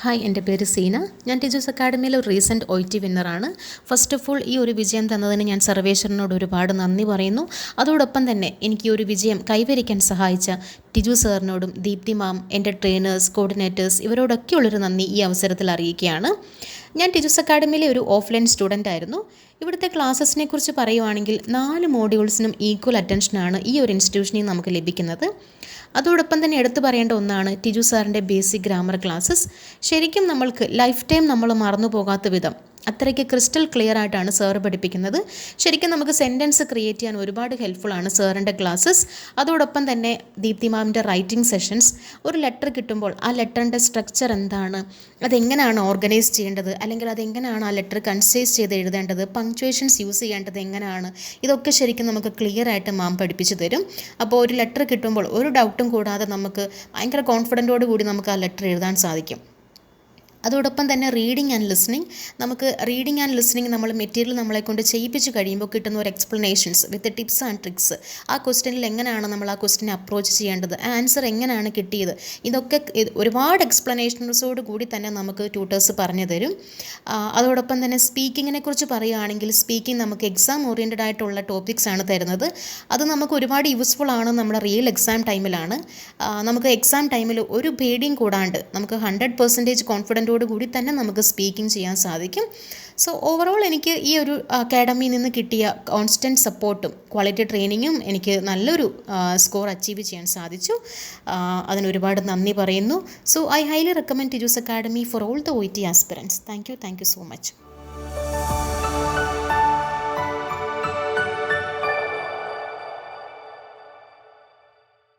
Hi, എൻ്റെ പേര് സീന. ഞാൻ ടീച്ചേഴ്സ് അക്കാഡമിയിലെ ഒരു റീസെൻറ്റ് OET വിന്നറാണ്. ഫസ്റ്റ് ഓഫ് ഓൾ ഈ ഒരു വിജയം തന്നതിന് ഞാൻ സർവേശ്വരനോട് ഒരുപാട് നന്ദി പറയുന്നു. അതോടൊപ്പം തന്നെ എനിക്ക് ഈ ഒരു വിജയം കൈവരിക്കാൻ സഹായിച്ച ടിജു സാറിനോടും ദീപ്തി മാം, എൻ്റെ ട്രെയിനേഴ്സ്, കോർഡിനേറ്റേഴ്സ് ഇവരോടൊക്കെയുള്ളൊരു നന്ദി ഈ അവസരത്തിൽ അറിയിക്കുകയാണ്. ഞാൻ ടീച്ചേഴ്സ് അക്കാഡമിയിലെ ഒരു ഓഫ്ലൈൻ സ്റ്റുഡൻ്റ് ആയിരുന്നു. ഇവിടുത്തെ ക്ലാസ്സസിനെ കുറിച്ച് പറയുവാണെങ്കിൽ 4 മോഡ്യൂൾസിനും ഈക്വൽ അറ്റൻഷനാണ് ഈ ഒരു ഇൻസ്റ്റിറ്റ്യൂഷനിൽ നമുക്ക് ലഭിക്കുന്നത്. അതോടൊപ്പം തന്നെ എടുത്തു പറയേണ്ട ഒന്നാണ് ടിജു സാറിൻ്റെ ബേസിക് ഗ്രാമർ ക്ലാസ്സസ്. ശരിക്കും നമ്മൾക്ക് ലൈഫ് ടൈം നമ്മൾ മറന്നു പോകാത്ത വിധം അത്രയ്ക്ക് ക്രിസ്റ്റൽ ക്ലിയർ ആയിട്ടാണ് സാർ പഠിപ്പിക്കുന്നത്. ശരിക്കും നമുക്ക് സെൻറ്റൻസ് ക്രിയേറ്റ് ചെയ്യാൻ ഒരുപാട് ഹെൽപ്ഫുള്ളാണ് സാറിൻ്റെ ക്ലാസ്സസ്. അതോടൊപ്പം തന്നെ ദീപ്തി മാമിൻ്റെ റൈറ്റിംഗ് സെഷൻസ്. ഒരു ലെറ്റർ കിട്ടുമ്പോൾ ആ ലെറ്ററിൻ്റെ സ്ട്രക്ചർ എന്താണ്, അതെങ്ങനെയാണ് ഓർഗനൈസ് ചെയ്യേണ്ടത്, അല്ലെങ്കിൽ അതെങ്ങനെയാണ് ആ ലെറ്റർ കൺസൈസ് ചെയ്ത് എഴുതേണ്ടത്, പങ്ക്ച്വേഷൻസ് യൂസ് ചെയ്യേണ്ടത് എങ്ങനെയാണ്, ഇതൊക്കെ ശരിക്കും നമുക്ക് ക്ലിയർ ആയിട്ട് മാം പഠിപ്പിച്ചു തരും. അപ്പോൾ ഒരു ലെറ്റർ കിട്ടുമ്പോൾ ഒരു ഡൗട്ടും കൂടാതെ നമുക്ക് ഭയങ്കര കോൺഫിഡൻറ്റോട് കൂടി നമുക്ക് ആ ലെറ്റർ എഴുതാൻ സാധിക്കും. അതോടൊപ്പം തന്നെ റീഡിങ് ആൻഡ് ലിസണിങ് നമ്മൾ മെറ്റീരിയൽ നമ്മളെ കൊണ്ട് ചെയ്യിപ്പിച്ച് കഴിയുമ്പോൾ കിട്ടുന്ന ഒരു explanations with tips and tricks. ആ ക്വസ്റ്റ്യനിൽ എങ്ങനെയാണ് നമ്മൾ ആ ക്വസ്റ്റ്യനെ അപ്രോച്ച് ചെയ്യേണ്ടത്, ആൻസർ എങ്ങനെയാണ് കിട്ടിയത്, ഇതൊക്കെ ഒരുപാട് എക്സ്പ്ലനേഷൻസോട് കൂടി തന്നെ നമുക്ക് ട്യൂട്ടേഴ്സ് പറഞ്ഞു തരും. അതോടൊപ്പം തന്നെ സ്പീക്കിങ്ങിനെ കുറിച്ച് പറയുകയാണെങ്കിൽ സ്പീക്കിംഗ് നമുക്ക് എക്സാം ഓറിയൻറ്റഡ് ആയിട്ടുള്ള ടോപ്പിക്സ് ആണ് തരുന്നത്. അത് നമുക്ക് ഒരുപാട് യൂസ്ഫുൾ ആണ് നമ്മുടെ റിയൽ എക്സാം ടൈമിലാണ്. നമുക്ക് എക്സാം ടൈമിൽ ഒരു പേടിയും കൂടാണ്ട് നമുക്ക് 100% കോൺഫിഡൻറ്റോട് കൂടി തന്നെ നമുക്ക് സ്പീക്കിംഗ് ചെയ്യാൻ സാധിക്കും. സോ ഓവറോൾ എനിക്ക് ഈ ഒരു അക്കാഡമിയിൽ നിന്ന് കിട്ടിയ കോൺസ്റ്റൻറ്റ് സപ്പോർട്ടും ക്വാളിറ്റി ട്രെയിനിങ്ങും എനിക്ക് നല്ലൊരു സ്കോർ അച്ചീവ് ചെയ്യാൻ സാധിച്ചു. അതിനൊരുപാട് നന്ദി പറയുന്നു. So I highly recommend Tiju's academy for all the OET aspirants. Thank you so much.